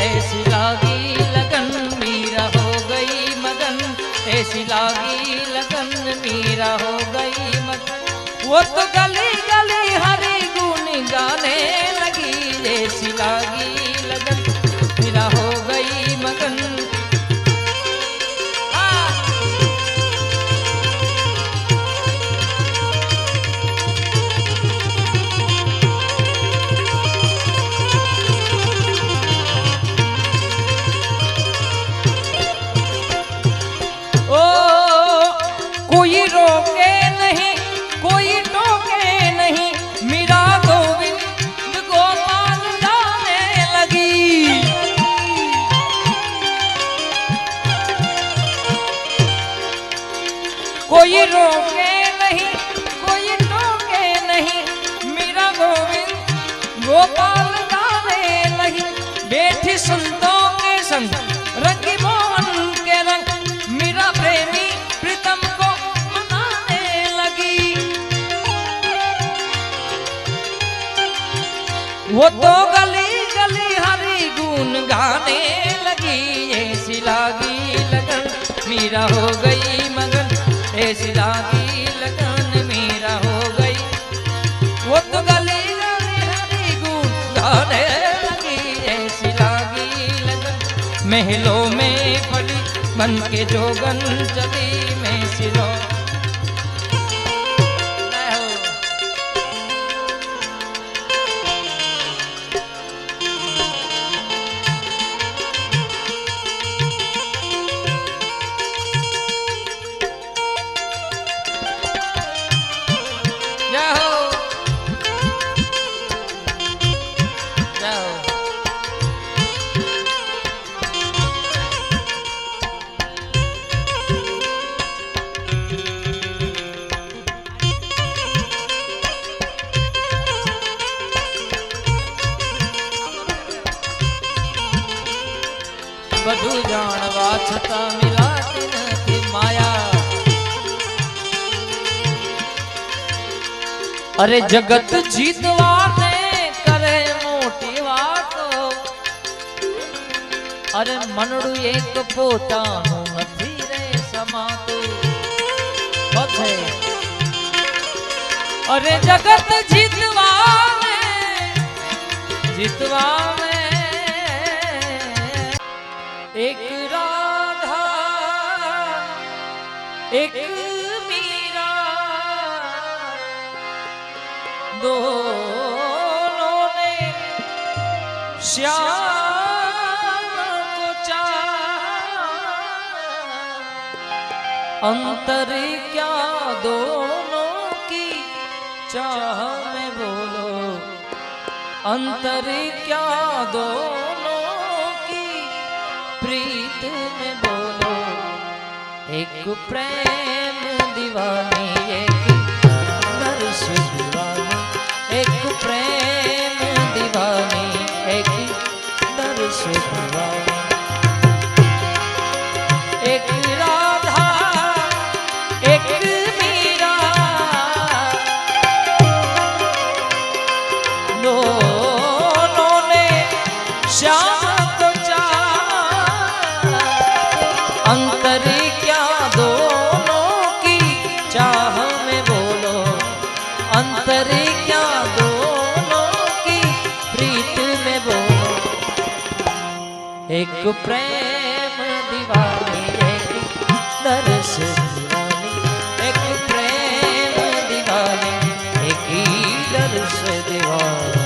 ऐसी लागी लगन मीरा हो गई मगन, ऐसी लागी लगन मीरा हो गई मगन। वो तो गली गली हरी गुन गाने लगी, ऐसी लागी लगन मीरा हो गई मगन। कोई रोके नहीं कोई टोके नहीं, मीरा गोविंद गोपाल गाने लगी। कोई रोके नहीं कोई टोके नहीं, मीरा गोविंद गोपाल गाने लगी। बैठी संतों के संग रंगी मोहन के रंग, मीरा प्रेमी प्रीतम को मनाने लगी। वो तो गली गली हरी गुन गाने लगी, ऐसी लागी लगन मीरा हो गई मगन, ऐसी लागी लगन मीरा हो गई। वो तो गली गली हरी गुन गाने लगी, ऐसी लागी लगन। महलों में पड़ी बन के जोगन चली में सिलो। બધું જાણવા છતાં મિલાતી નથી માયા। અરે જગત જીતવાને કરે મોટી વાતો, અરે મનડું એક પોતાનું નથી રે સમાતું। અરે જગત જીતવાને एक राधा एक मीरा, दोनों ने श्याम को चाहा। अंतर क्या दोनों की चाह में बोलो, अंतर क्या दोनों प्रीत में बोलो। एक प्रेम दीवानी एक नर्स दीवानी, एक प्रेम दीवानी एक नर्स दीवानी। एक राधा एक मीरा, दोनों ने श्याम अंतर क्या दोनों की चाह में बोलो, अंतर क्या दोनों की प्रीत में बोलो। एक प्रेम दीवानी एक नर्स दीवानी, एक प्रेम दीवानी एक नर्स दीवानी।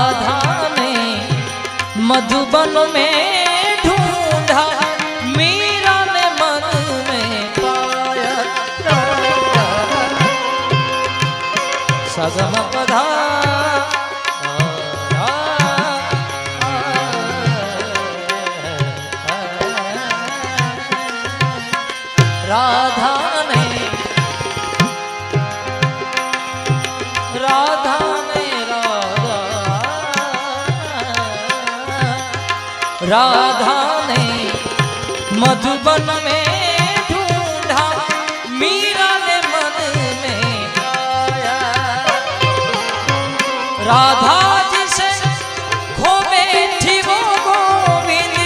राधा ने मधुबन में ढूंढा, मीरा ने मन में पाया। सगम पधा राधा ने राधा ने राधा ने मधुबन में ढूंढा, मीरा ने मन में पाया। राधा जिसे खो बैठी वो गोविंद,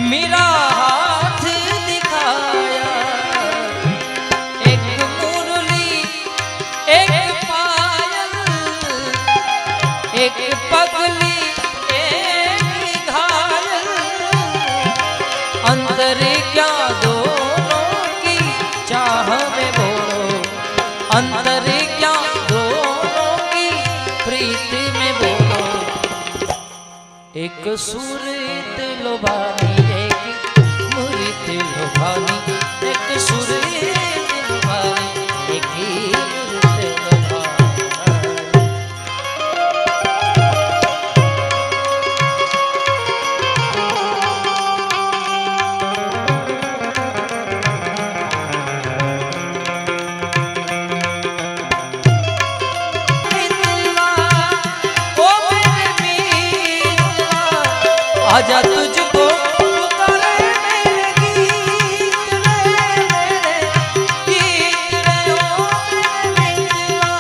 मीरा हाथ दिखाया। एक मुरली एक पायल, एक पगली एक घायल, अंतर क्या दोनों की चाह में बोलो, अंतर क्या दोनों की प्रीत में बोलो। एक सूरत लुभानी एक मूरत लुभानी, एक सूरत लुभानी एक मूरत लुभानी। आजा तुझको पुकारे मेरे गीत रे, मेरे गीत रे ओ मेरे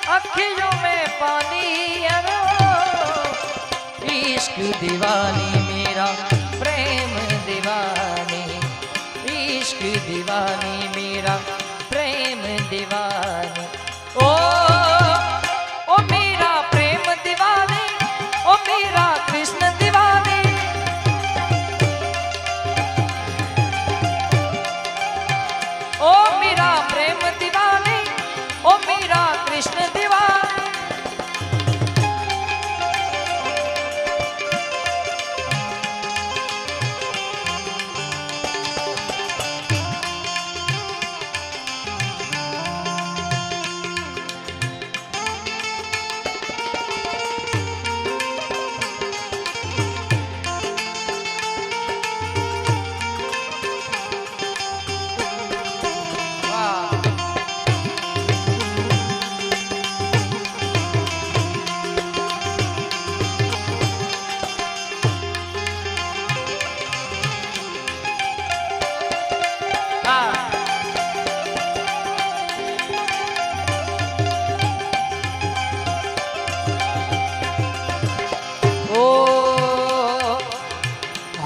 अखियों में पानी अरो, इश्क दीवानी मेरा प्रेम दीवानी, इश्क दीवानी मेरा प्रेम दीवानी। ओ मेरा प्रेम दीवानी, ओ मेरा कृष्ण दीवानी, ओ मेरा प्रेम दीवानी, ओ मेरा कृष्ण दीवानी।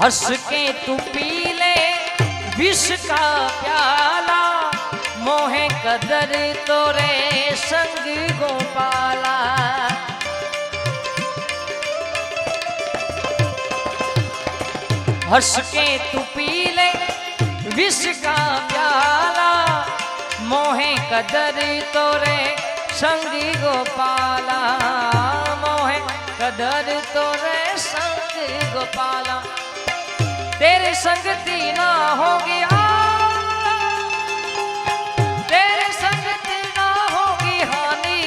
हंस के तू पी ले विष का प्याला, मोहे कदर तोरे संग गोपाला। हंस के तू पी ले विष का प्याला, मोहे कदर तोरे संग गोपाला, मोहे कदर तोरे संग गोपाला। तेरे संगति ना होगी तेरे संगति ना होगी हानि,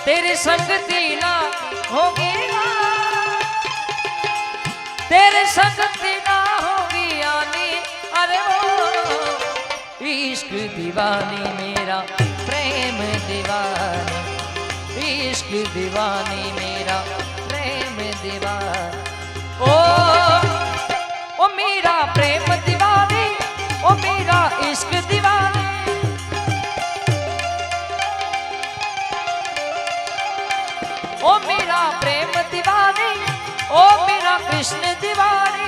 तेरे संगति ना होगी इश्क दीवानी मेरा प्रेम दीवानी, इश्क दीवानी मेरा प्रेम दीवानी। ओ मेरा प्रेम दीवानी, ओ मेरा इश्क दीवानी, ओ मेरा प्रेम दीवानी, ओ मेरा कृष्ण दीवानी।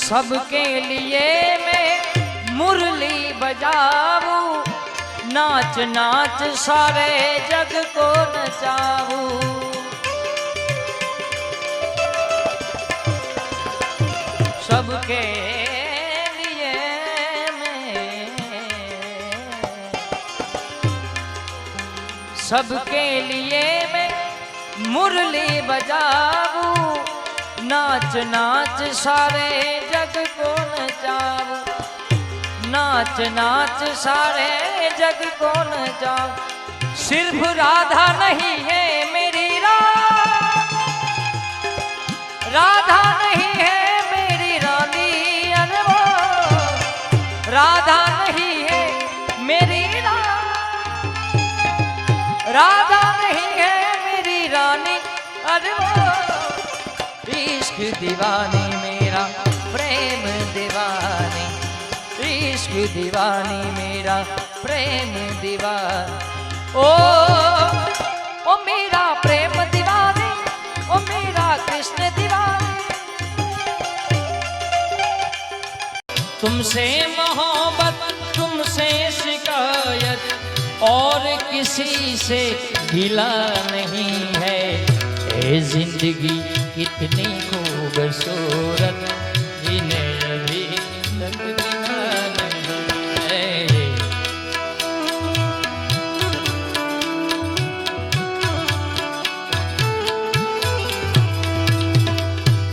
सबके लिए मैं मुरली बजाऊं, नाच नाच सारे जग को नचाऊं। सबके लिए मैं, सबके लिए मैं मुरली बजाऊं, नाच नाच सारे जग को नचाऊं, नाच नाच सारे जग को नचाऊं। सिर्फ राधा नहीं है मेरी राधा नहीं है मेरी रानी, अरे वो राधा नहीं है मेरी राधा नहीं है मेरी रानी, अरे वो इश्क दीवानी मेरा प्रेम दीवानी, इश्क दीवानी मेरा प्रेम दीवानी। ओ मेरा प्रेम दीवानी, ओ मेरा कृष्ण दीवानी। तुमसे मोहब्बत तुमसे शिकायत और किसी से गिला नहीं है। ए जिंदगी कितनी खूबसूरत, जिन्हें अभी तक गिना नहीं है।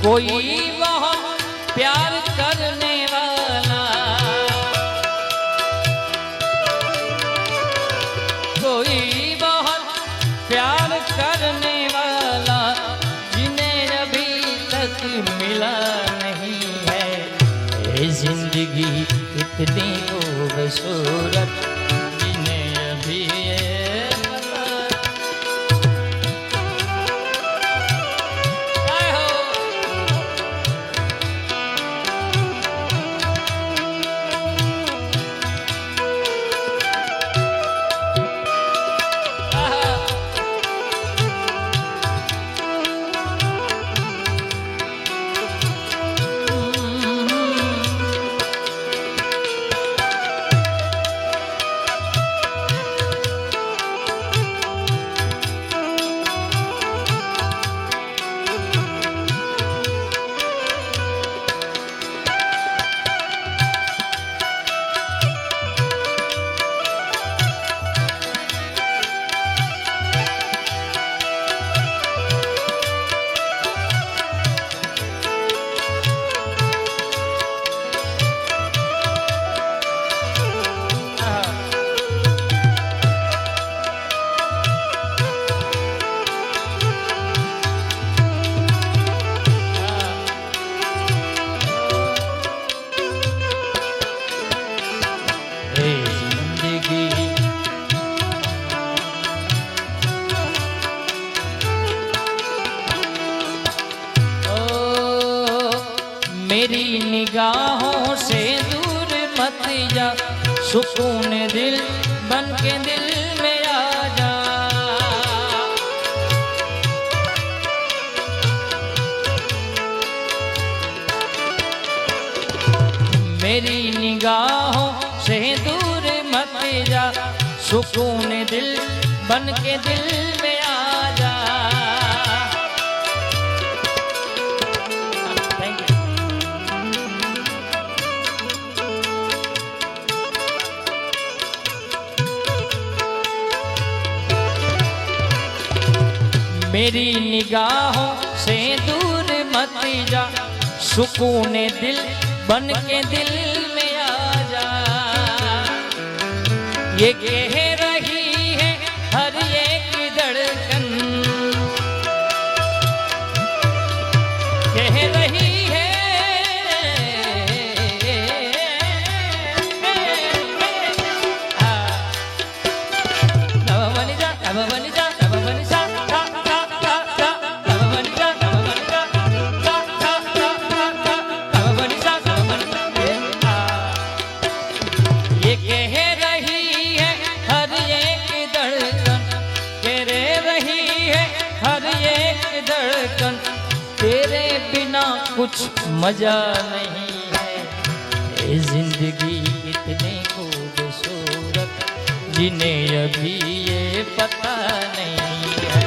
कोई बहुत प्यार करने वाला, कोई बहुत प्यार करने वाला, जिन्हें अभी तक मिला नहीं है। ये जिंदगी कितनी खूबसूरत, जिन्हें अभी मेरी निगाहों से दूर मत जा, सुकून दिल बन के दिल में आ जा। मेरी निगाहों से दूर मत जा, सुकून दिल बन के दिल में आ जा। मेरी निगाहों से दूर मत जा, सुकून दिल बन के दिल में आ जा। ये कह रही है हर एक धड़कन, कह रही है अब बन जा, अब बन जा, अब बन जा। तेरे बिना कुछ मजा नहीं है, ये जिंदगी इतनी खूबसूरत जिन्हें अभी ये पता नहीं है।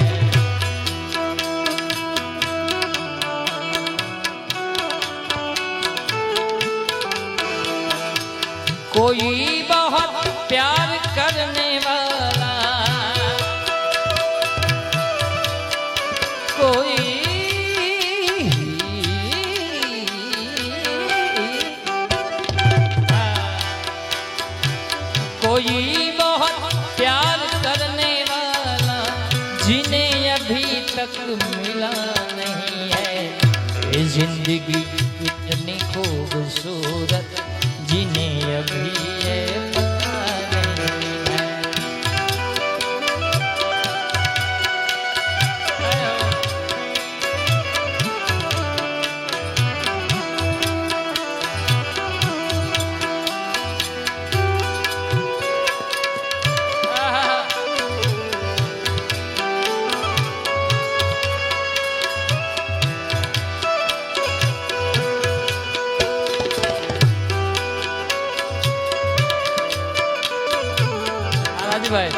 कोई बहुत प्यार करने वाला, कोई बहुत प्यार करने वाला जिन्हें अभी तक मिला नहीं है, ये जिंदगी इतनी खूबसूरत जिन्हें अभी ये पता नहीं है। भाई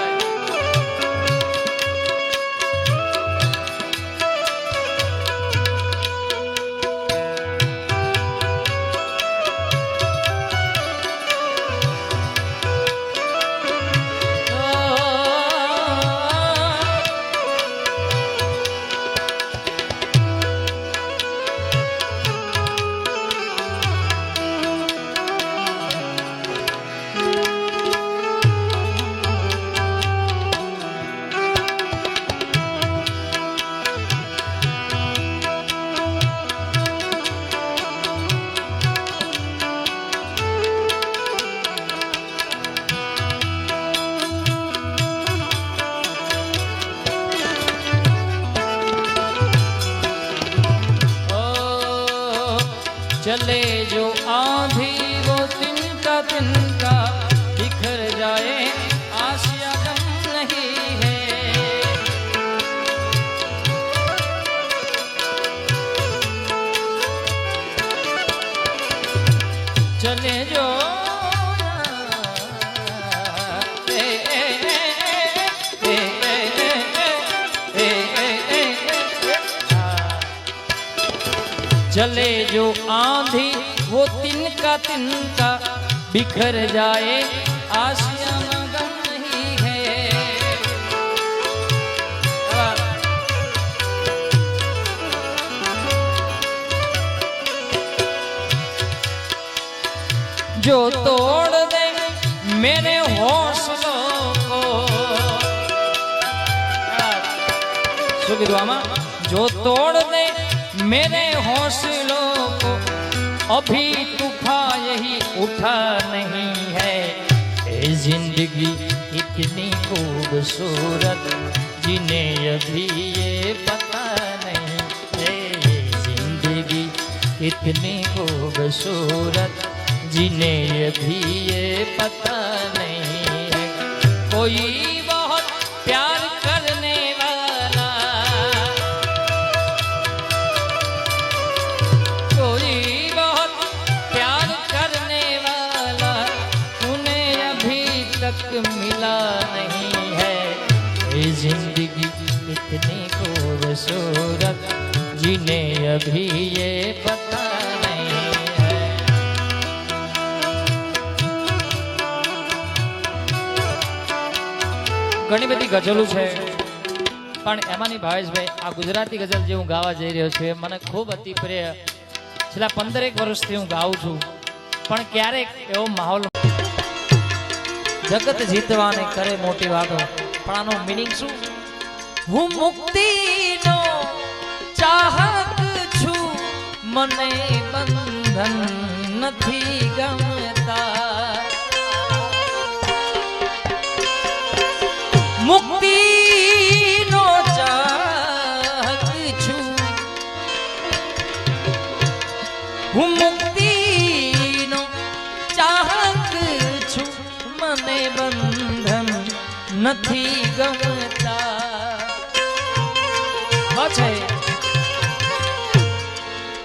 चले जो आंधी वो तिनका बिखर जाए, आशिया गम नहीं है। चले जो चले जो आंधी वो तिनका बिखर जाए, आशियाना गम नहीं है। जो तोड़ दे मेरे हौसलों को, सुखी दुआ मां, जो तोड़ दे मेरे हौसलों को, अभी तूफान यही उठा नहीं है। ये जिंदगी इतनी खूबसूरत जिन्हें अभी ये पता नहीं है। ये जिंदगी इतनी खूबसूरत जिन्हें अभी ये पता कोई बहुत प्यार करने वाला, कोई बहुत प्यार करने वाला उन्हें अभी तक मिला नहीं है। ये जिंदगी इतनी खूबसूरत जिन्हें अभी ये पता नहीं है। ઘણી બધી ગઝલો છે પણ એમાંની ભાવેશભાઈ આ ગુજરાતી ગઝલ જે હું ગાવા જઈ રહ્યો છું એ મને ખૂબ અતિ પ્રિય, છેલ્લા 15 વર્ષથી હું ગાઉં છું પણ ક્યારેક એવો માહોલ જગત જીતવાને કરે મોટી વાતો પણ આનો મીનિંગ શું? હું મુક્તિનો ચાહક છું, મને બંધન નથી ગમતા, મુક્તિનો ચાહક છું, હું મુક્તિનો ચાહક છું, મને બંધન નથી ગમતા।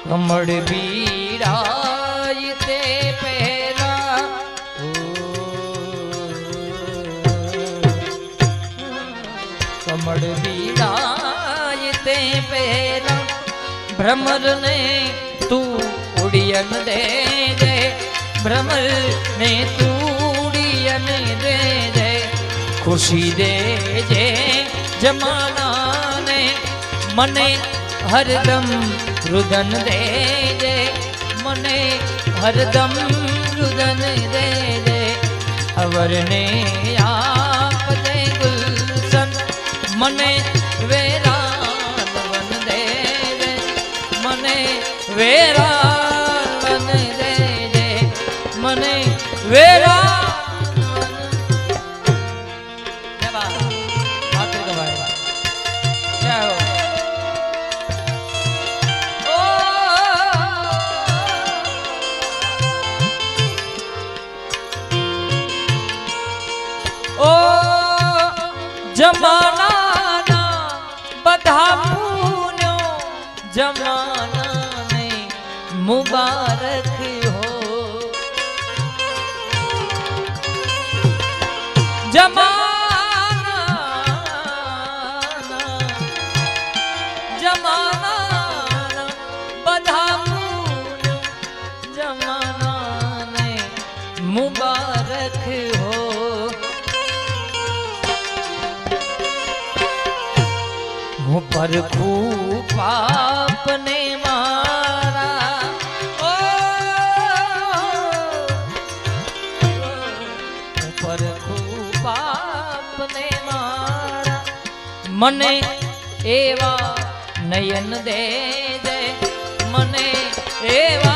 કમળ બીડાય તે પહેલા, કમળ બીડાય તે પહેલા ભ્રમરને તું ઉડિયન દે દે, ભ્રમરને તું ઉડિયન દે દે, ખુશી દે જે જમાનાને, મને હરદમ રુદન દે દે, મને હરદમ રુદન દે દે, અવરને આપ દે ગુલશન, મને વેરાન દે દે, મને વેરાન દે દે, મને વેરાન। જમાનાના બધા પુણ્યો જમાનાને મુબારક હો, જમાનાના બધા પુણ્યો જમાનાને મુબારક હો। હું પરખું પાપને મારા, હું પરખું પાપને મારા, મને એવા નયન દે દે, મને એવા